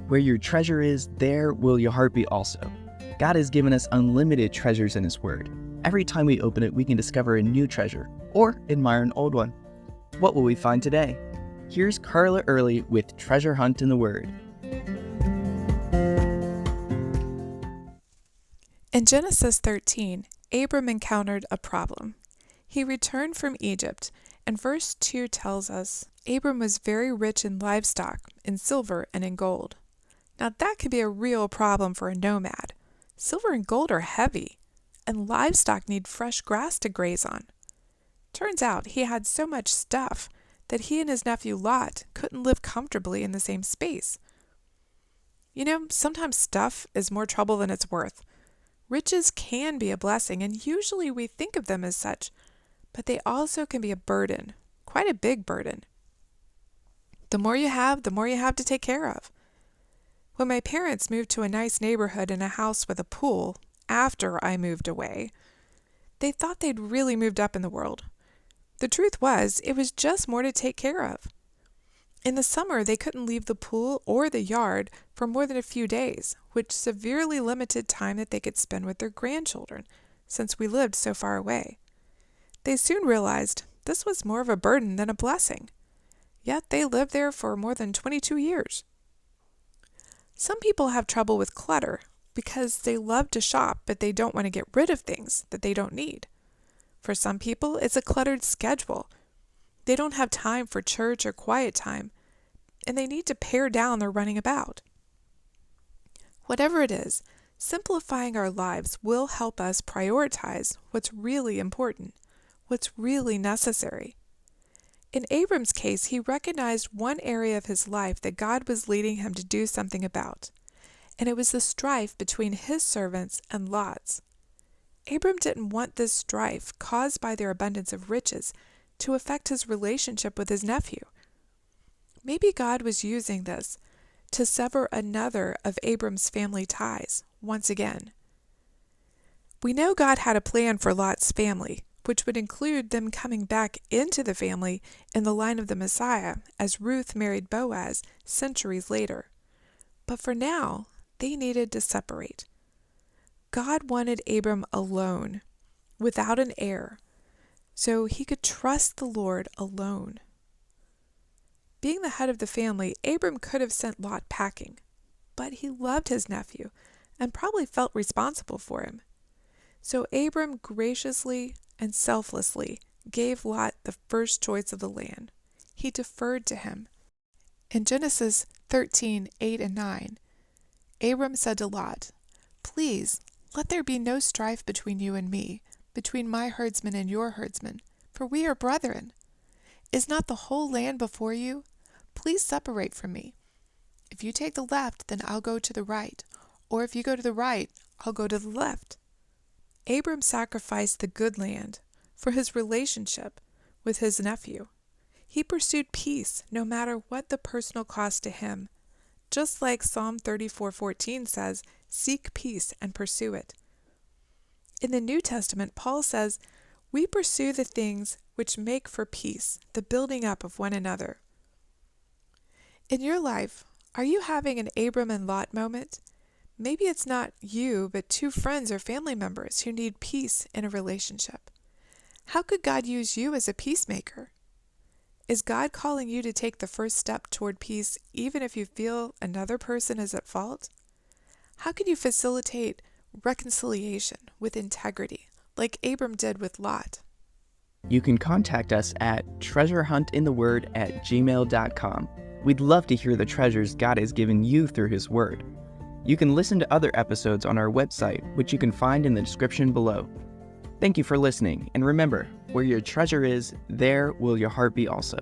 Where your treasure is, there will your heart be also. God has given us unlimited treasures in His Word. Every time we open it, we can discover a new treasure or admire an old one. What will we find today? Here's Carla Early with Treasure Hunt in the Word. In Genesis 13, Abram encountered a problem. He returned from Egypt, and verse 2 tells us Abram was very rich in livestock, in silver, and in gold. Now that could be a real problem for a nomad. Silver and gold are heavy, and livestock need fresh grass to graze on. Turns out he had so much stuff that he and his nephew Lot couldn't live comfortably in the same space. Sometimes stuff is more trouble than it's worth. Riches can be a blessing, and usually we think of them as such, but they also can be a burden, quite a big burden. The more you have to take care of. When my parents moved to a nice neighborhood in a house with a pool after I moved away, they thought they'd really moved up in the world. The truth was, it was just more to take care of. In the summer, they couldn't leave the pool or the yard for more than a few days, which severely limited time that they could spend with their grandchildren, since we lived so far away. They soon realized this was more of a burden than a blessing. Yet they lived there for more than 22 years. Some people have trouble with clutter because they love to shop, but they don't want to get rid of things that they don't need. For some people, it's a cluttered schedule. They don't have time for church or quiet time, and they need to pare down their running about. Whatever it is, simplifying our lives will help us prioritize what's really important, what's really necessary. In Abram's case, he recognized one area of his life that God was leading him to do something about, and it was the strife between his servants and Lot's. Abram didn't want this strife caused by their abundance of riches to affect his relationship with his nephew. Maybe God was using this to sever another of Abram's family ties once again. We know God had a plan for Lot's family, which would include them coming back into the family in the line of the Messiah as Ruth married Boaz centuries later. But for now, they needed to separate. God wanted Abram alone, without an heir, so he could trust the Lord alone. Being the head of the family, Abram could have sent Lot packing, but he loved his nephew and probably felt responsible for him. So Abram graciously and selflessly gave Lot the first choice of the land. He deferred to him. In Genesis 13, 8 and 9, Abram said to Lot, "Please, let there be no strife between you and me, between my herdsmen and your herdsmen, for we are brethren. Is not the whole land before you? Please separate from me. If you take the left, then I'll go to the right, or if you go to the right, I'll go to the left." Abram sacrificed the good land for his relationship with his nephew. He pursued peace no matter what the personal cost to him, just like Psalm 34:14 says, "Seek peace and pursue it." In the New Testament, Paul says, "We pursue the things which make for peace, the building up of one another." In your life, are you having an Abram and Lot moment? Maybe it's not you, but two friends or family members who need peace in a relationship. How could God use you as a peacemaker? Is God calling you to take the first step toward peace even if you feel another person is at fault? How can you facilitate reconciliation with integrity, like Abram did with Lot? You can contact us at treasurehuntintheword@gmail.com. We'd love to hear the treasures God has given you through His Word. You can listen to other episodes on our website, which you can find in the description below. Thank you for listening, and remember, where your treasure is, there will your heart be also.